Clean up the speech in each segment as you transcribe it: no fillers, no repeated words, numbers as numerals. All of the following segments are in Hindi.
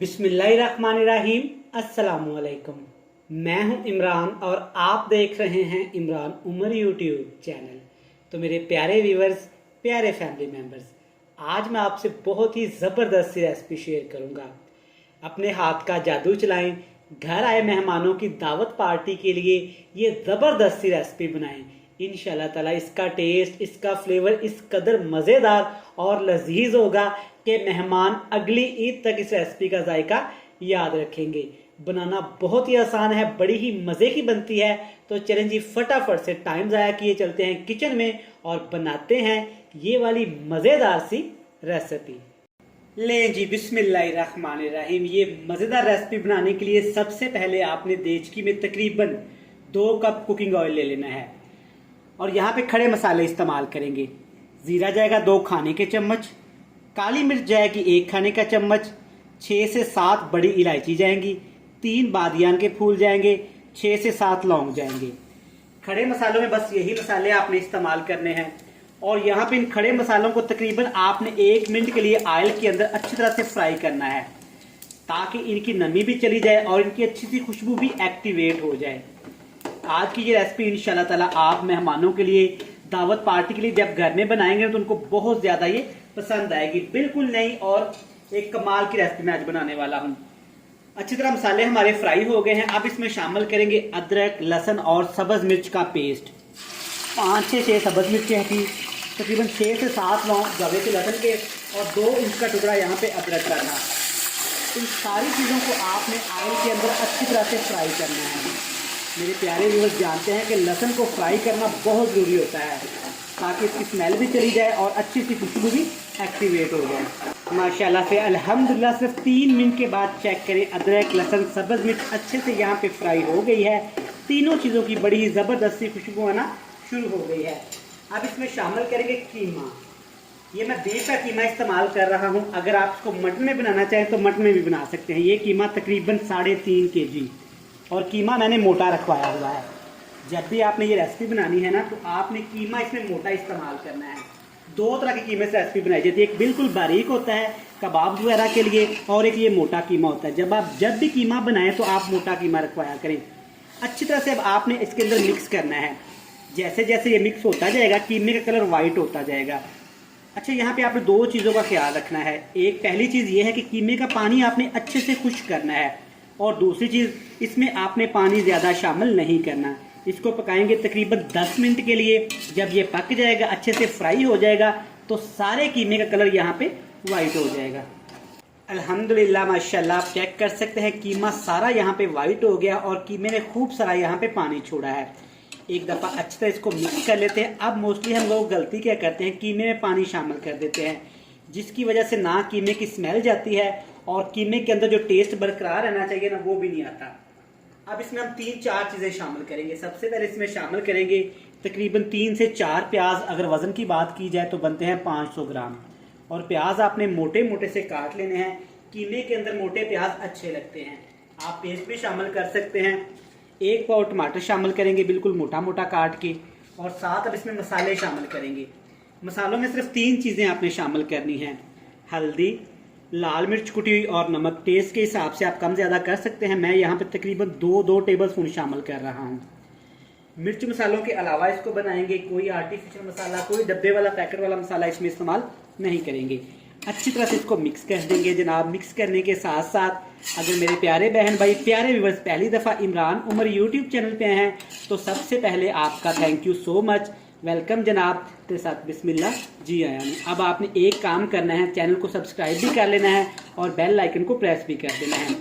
बिस्मिल्लाहिर्रहमानिर्रहीम। अस्सलामुअलैकुम। मैं हूं इमरान और आप देख रहे हैं इमरान उमर यूट्यूब चैनल। तो मेरे प्यारे व्यूवर्स, प्यारे फैमिली मेंबर्स, आज मैं आपसे बहुत ही ज़बरदस्त सी रेसिपी शेयर करूंगा। अपने हाथ का जादू चलाएं, घर आए मेहमानों की दावत पार्टी के लिए ये ज़बरदस्त सी रेसिपी बनाएं। इंशाल्लाह ताला इसका टेस्ट, इसका फ्लेवर इस कदर मज़ेदार और लजीज होगा कि मेहमान अगली ईद तक इस रेसिपी का जायका याद रखेंगे। बनाना बहुत ही आसान है, बड़ी ही मज़े की बनती है। तो चलें जी, फटाफट से टाइम ज़ाया किए चलते हैं किचन में और बनाते हैं ये वाली मज़ेदार सी रेसिपी। लें जी, बिस्मिल्लाहिर्रहमानिर्रहीम। ये मज़ेदार रेसिपी बनाने के लिए सबसे पहले आपने देचकी में तकरीबन 2 कप कुकिंग ऑयल ले लेना है और यहाँ पे खड़े मसाले इस्तेमाल करेंगे। ज़ीरा जाएगा 2 खाने के चम्मच, काली मिर्च जाएगी 1 खाने का चम्मच, 6 से 7 बड़ी इलायची जाएंगी, 3 बादियान के फूल जाएंगे, 6 से 7 लौंग जाएंगे। खड़े मसालों में बस यही मसाले आपने इस्तेमाल करने हैं और यहाँ पे इन खड़े मसालों को तकरीबन आपने 1 मिनट के लिए ऑयल के अंदर अच्छी तरह से फ्राई करना है ताकि इनकी नमी भी चली जाए और इनकी अच्छी सी खुशबू भी एक्टिवेट हो जाए। आज की ये रेसिपी इंशाल्लाह ताला आप मेहमानों के लिए, दावत पार्टी के लिए जब घर में बनाएंगे तो उनको बहुत ज्यादा ये पसंद आएगी। बिल्कुल नई और एक कमाल की रेसिपी मैं आज बनाने वाला हूँ। अच्छी तरह मसाले हमारे फ्राई हो गए हैं। अब इसमें शामिल करेंगे अदरक, लहसुन और सब्ज मिर्च का पेस्ट। 5 से 6 सब्ज मिर्चें थी, तकरीबन 6 से 7 लौंग गवे के लहसुन के और 2 इंच का टुकड़ा यहाँ पे अदरक का था। इन सारी चीज़ों को आपने ऑयल के अंदर अच्छी तरह से फ्राई करना है। मेरे प्यारे व्यूअर्स जानते हैं कि लहसुन को फ्राई करना बहुत ज़रूरी होता है ताकि इसकी स्मेल भी चली जाए और अच्छी सी खुशबू भी एक्टिवेट हो जाए। माशाल्लाह से अल्हम्दुलिल्लाह सिर्फ 3 मिनट के बाद चेक करें, अदरक, लहसुन, सब्ज़ मिर्च अच्छे से यहाँ पे फ्राई हो गई है। तीनों चीज़ों की बड़ी ही ज़बरदस्त सी खुशबू आना शुरू हो गई है। अब इसमें शामिल करेंगे कीमा। ये मैं बीफ का कीमा इस्तेमाल कर रहा हूँ। अगर आप इसको मटन में बनाना चाहें तो मटन में भी बना सकते हैं। ये कीमा तकरीबन 3.5 kg और कीमा मैंने मोटा रखवाया हुआ है। जब भी आपने ये रेसिपी बनानी है ना तो आपने कीमा इसमें मोटा इस्तेमाल करना है। 2 तरह के कीमे से रेसिपी बनाई जाती है, एक बिल्कुल बारीक होता है कबाब वगैरह के लिए और एक ये मोटा कीमा होता है। जब भी कीमा बनाएं तो आप मोटा कीमा रखवाया करें। अच्छी तरह से अब आपने इसके अंदर मिक्स करना है। जैसे जैसे ये मिक्स होता जाएगा कीमे का कलर वाइट होता जाएगा। अच्छा, यहाँ पे आपने 2 चीज़ों का ख्याल रखना है। एक पहली चीज़ ये है कि कीमे का पानी आपने अच्छे से खुश्क करना है और दूसरी चीज़ इसमें आपने पानी ज़्यादा शामिल नहीं करना। इसको पकाएंगे तकरीबन 10 मिनट के लिए। जब ये पक जाएगा, अच्छे से फ्राई हो जाएगा तो सारे कीमे का कलर यहाँ पे वाइट हो जाएगा। अल्हम्दुलिल्लाह माशाल्लाह, आप चेक कर सकते हैं कीमा सारा यहाँ पे वाइट हो गया और कीमे ने खूब सारा यहाँ पे पानी छोड़ा है। एक दफ़ा अच्छी तरह इसको मिक्स कर लेते हैं। अब मोस्टली हम लोग गलती क्या करते हैं, कीमे में पानी शामिल कर देते हैं जिसकी वजह से ना कीमे की स्मेल जाती है और कीमे के अंदर जो टेस्ट बरकरार रहना चाहिए ना वो भी नहीं आता। अब इसमें हम 3-4 चीज़ें शामिल करेंगे। सबसे पहले इसमें शामिल करेंगे तकरीबन 3 से 4 प्याज। अगर वज़न की बात की जाए तो बनते हैं 500 ग्राम और प्याज आपने मोटे मोटे से काट लेने हैं। कीमे के अंदर मोटे प्याज अच्छे लगते हैं, आप पेस्ट भी शामिल कर सकते हैं। 1 पाव टमाटर शामिल करेंगे बिल्कुल मोटा मोटा काट के और साथ अब इसमें मसाले शामिल करेंगे। मसालों में सिर्फ 3 चीज़ें आपने शामिल करनी हैं, हल्दी, लाल मिर्च कुटी हुई और नमक। टेस्ट के हिसाब से आप कम ज़्यादा कर सकते हैं। मैं यहाँ पे तकरीबन 2 टेबल स्पून शामिल कर रहा हूँ। मिर्च मसालों के अलावा इसको बनाएंगे कोई आर्टिफिशियल मसाला, कोई डब्बे वाला पैकेट वाला मसाला इसमें इस्तेमाल नहीं करेंगे। अच्छी तरह से इसको मिक्स कर देंगे जनाब। मिक्स करने के साथ साथ अगर मेरे प्यारे बहन भाई, प्यारे व्यूअर्स पहली दफ़ा इमरान उमर यूट्यूब चैनल पे हैं तो सबसे पहले आपका thank you so much, welcome जनाब के साथ बिस्मिल्लाह जी आया नहीं। अब आपने एक काम करना है, चैनल को सब्सक्राइब भी कर लेना है और बेल आइकन को प्रेस भी कर देना है।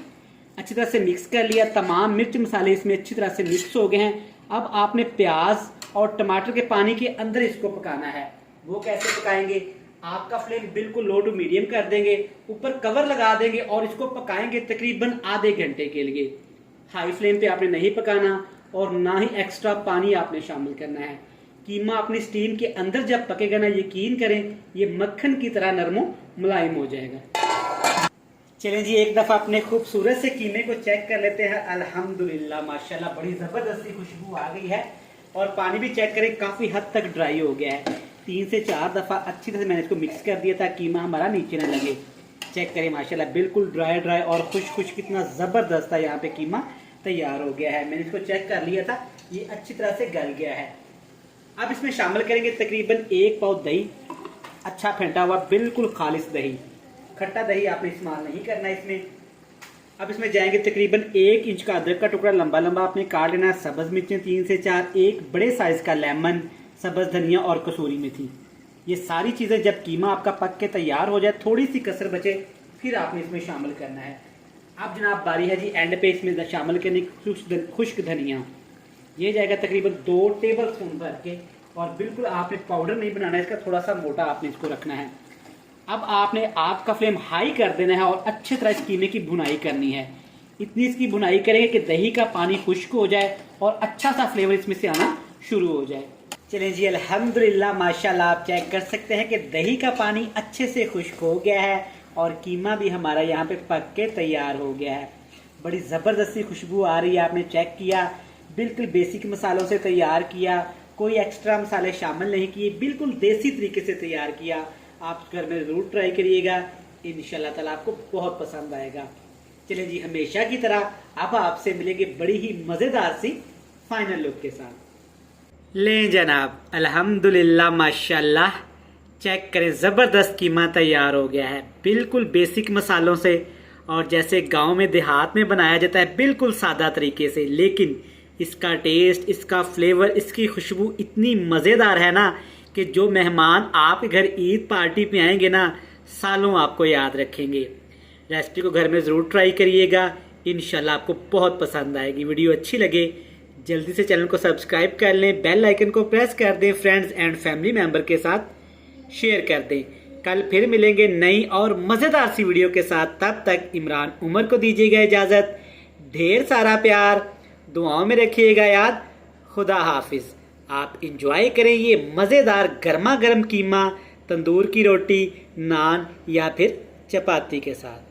अच्छी तरह से मिक्स कर लिया, तमाम मिर्च मसाले इसमें अच्छी तरह से मिक्स हो गए हैं। अब आपने प्याज और टमाटर के पानी के अंदर इसको पकाना है। वो कैसे पकाएंगे, आपका फ्लेम बिल्कुल लो टू मीडियम कर देंगे, ऊपर कवर लगा देंगे और इसको पकाएंगे तकरीबन आधे घंटे के लिए। हाई फ्लेम पे आपने नहीं पकाना और ना ही एक्स्ट्रा पानी आपने शामिल करना है। कीमा अपनी स्टीम के अंदर जब पकेगा ना, यकीन करें ये मक्खन की तरह नरमो मुलायम हो जाएगा। चलें जी, एक दफ़ा अपने खूबसूरत से कीमे को चेक कर लेते हैं। अल्हम्दुलिल्लाह माशाल्लाह बड़ी ज़बरदस्त सी खुशबू आ गई है और पानी भी चेक करें काफ़ी हद तक ड्राई हो गया है। 3 से 4 दफ़ा अच्छी तरह से मैंने इसको मिक्स कर दिया था कीमा हमारा नीचे ना लगे। चेक करें माशाल्लाह बिल्कुल ड्राई ड्राई और खुश कितना ज़बरदस्त है यहाँ पे कीमा तैयार हो गया है। मैंने इसको चेक कर लिया था, ये अच्छी तरह से गल गया है। अब इसमें शामिल करेंगे तकरीबन 1 पाव दही, अच्छा फेंटा हुआ बिल्कुल खालिस दही, खट्टा दही आपने इस्तेमाल नहीं करना इसमें। अब इसमें जाएंगे तकरीबन 1 इंच का अदरक का टुकड़ा लंबा लंबा आपने काट लेना, सब्ज मिर्चें 3 से 4, एक बड़े साइज का लेमन, सब्ज धनिया और कसूरी मेथी। ये सारी चीज़ें जब कीमा आपका पक के तैयार हो जाए, थोड़ी सी कसर बचे, फिर आपने इसमें शामिल करना है। अब जनाब बारी है जी एंड पे इसमें शामिल करने खुश्क धनिया, ये जाएगा तकरीबन 2 टेबल स्पून भर के, और बिल्कुल आपने पाउडर नहीं बनाना है इसका, थोड़ा सा मोटा आपने इसको रखना है। अब आपने आग का फ्लेम हाई कर देना है और अच्छी तरह इस कीमे की भुनाई करनी है। इतनी इसकी भुनाई करेंगे कि दही का पानी खुश्क हो जाए और अच्छा सा फ्लेवर इसमें से आना शुरू हो जाए। चलें जी अल्हम्दुलिल्लाह माशाल्लाह, आप चेक कर सकते हैं कि दही का पानी अच्छे से खुश्क हो गया है और कीमा भी हमारा यहाँ पे पक के तैयार हो गया है। बड़ी ज़बरदस्ती खुशबू आ रही है, आपने चेक किया, बिल्कुल बेसिक मसालों से तैयार किया, कोई एक्स्ट्रा मसाले शामिल नहीं किए, बिल्कुल देसी तरीके से तैयार किया। आप घर में ज़रूर ट्राई करिएगा, इंशाल्लाह ताला आपको बहुत पसंद आएगा। चलें जी हमेशा की तरह अब आपसे मिलेंगे बड़ी ही मज़ेदार सी फाइनल लुक के साथ। लें जनाब अल्हम्दुलिल्लाह माशाल्लाह, चेक करें ज़बरदस्त कीमा तैयार हो गया है, बिल्कुल बेसिक मसालों से और जैसे गांव में देहात में बनाया जाता है बिल्कुल सादा तरीके से, लेकिन इसका टेस्ट, इसका फ्लेवर, इसकी खुशबू इतनी मज़ेदार है ना कि जो मेहमान आपके घर ईद पार्टी पे आएंगे ना, सालों आपको याद रखेंगे। रेसिपी को घर में ज़रूर ट्राई करिएगा, इंशाल्लाह आपको बहुत पसंद आएगी। वीडियो अच्छी लगे जल्दी से चैनल को सब्सक्राइब कर लें, बेल आइकन को प्रेस कर दें, फ्रेंड्स एंड फैमिली मेम्बर के साथ शेयर कर दें। कल फिर मिलेंगे नई और मज़ेदार सी वीडियो के साथ, तब तक इमरान उमर को दीजिएगा इजाज़त। ढेर सारा प्यार, दुआओं में रखिएगा याद। खुदा हाफिज़। आप इंजॉय करें ये मज़ेदार गर्मा गर्म कीमा तंदूर की रोटी, नान या फिर चपाती के साथ।